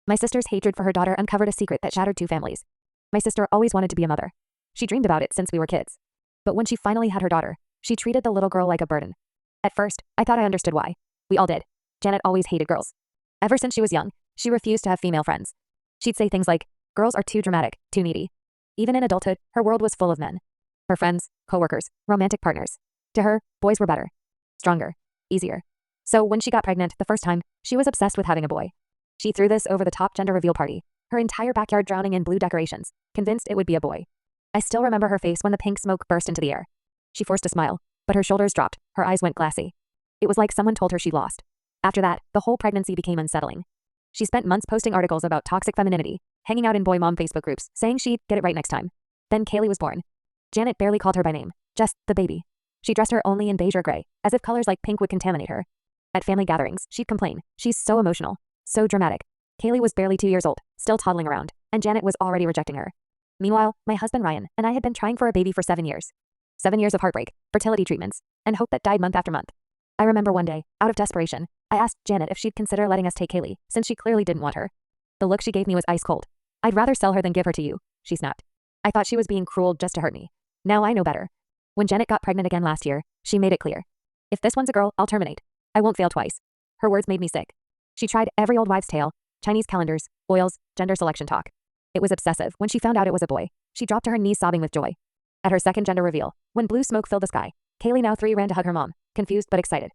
My sister's hatred for her daughter uncovered a secret that shattered two families. My sister always wanted to be a mother. She dreamed about it since we were kids. But when she finally had her daughter, she treated the little girl like a burden. At first, I thought I understood why. We all did. Janet always hated girls. Ever since she was young, she refused to have female friends. She'd say things like, girls are too dramatic, too needy. Even in adulthood, her world was full of men. Her friends, coworkers, romantic partners. To her, boys were better, stronger, easier. So when she got pregnant the first time, she was obsessed with having a boy. She threw this over-the-top gender reveal party, her entire backyard drowning in blue decorations, convinced it would be a boy. I still remember her face when the pink smoke burst into the air. She forced a smile, but her shoulders dropped, her eyes went glassy. It was like someone told her she lost. After that, the whole pregnancy became unsettling. She spent months posting articles about toxic femininity, hanging out in boy mom Facebook groups, saying she'd get it right next time. Then Kaylee was born. Janet barely called her by name, just the baby. She dressed her only in beige or gray, as if colors like pink would contaminate her. At family gatherings, she'd complain, she's so emotional, so dramatic. Kaylee was barely 2 years old, still toddling around, and Janet was already rejecting her. Meanwhile, my husband Ryan and I had been trying for a baby for 7 years. 7 years of heartbreak, fertility treatments, and hope that died month after month. I remember one day, out of desperation, I asked Janet if she'd consider letting us take Kaylee, since she clearly didn't want her. The look she gave me was ice cold. I'd rather sell her than give her to you, she snapped. I thought she was being cruel just to hurt me. Now I know better. When Janet got pregnant again last year, she made it clear. If this one's a girl, I'll terminate. I won't fail twice. Her words made me sick. She tried every old wives' tale, Chinese calendars, oils, gender selection talk. It was obsessive. When she found out it was a boy, she dropped to her knees sobbing with joy. At her second gender reveal, when blue smoke filled the sky, Kaylee, now 3, ran to hug her mom, confused but excited.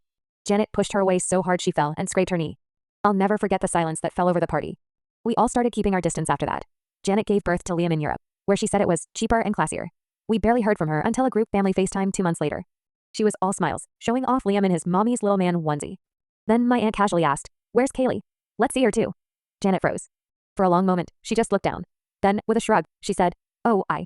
Janet pushed her away so hard she fell and scraped her knee. I'll never forget the silence that fell over the party. We all started keeping our distance after that. Janet gave birth to Liam in Europe, where she said it was cheaper and classier. We barely heard from her until a group family FaceTime 2 months later. She was all smiles, showing off Liam in his mommy's little man onesie. Then my aunt casually asked, "Where's Kaylee? Let's see her too." Janet froze. For a long moment, she just looked down. Then, with a shrug, she said, "Oh, I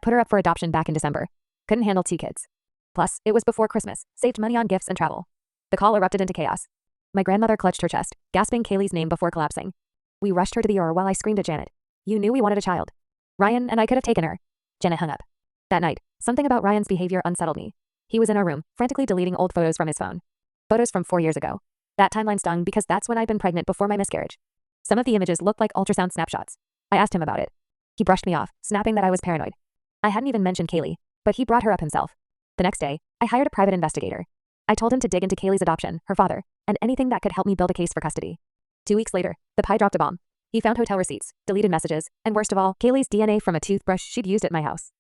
put her up for adoption back in December. Couldn't handle 2 kids. Plus, it was before Christmas, saved money on gifts and travel." The call erupted into chaos. My grandmother clutched her chest, gasping Kaylee's name before collapsing. We rushed her to the ER while I screamed at Janet. "You knew we wanted a child. Ryan and I could have taken her." Janet hung up. That night, something about Ryan's behavior unsettled me. He was in our room, frantically deleting old photos from his phone. Photos from 4 years ago. That timeline stung because that's when I'd been pregnant before my miscarriage. Some of the images looked like ultrasound snapshots. I asked him about it. He brushed me off, snapping that I was paranoid. I hadn't even mentioned Kaylee, but he brought her up himself. The next day, I hired a private investigator. I told him to dig into Kaylee's adoption, her father, and anything that could help me build a case for custody. 2 weeks later, the PI dropped a bomb. He found hotel receipts, deleted messages, and worst of all, Kaylee's DNA from a toothbrush she'd used at my house.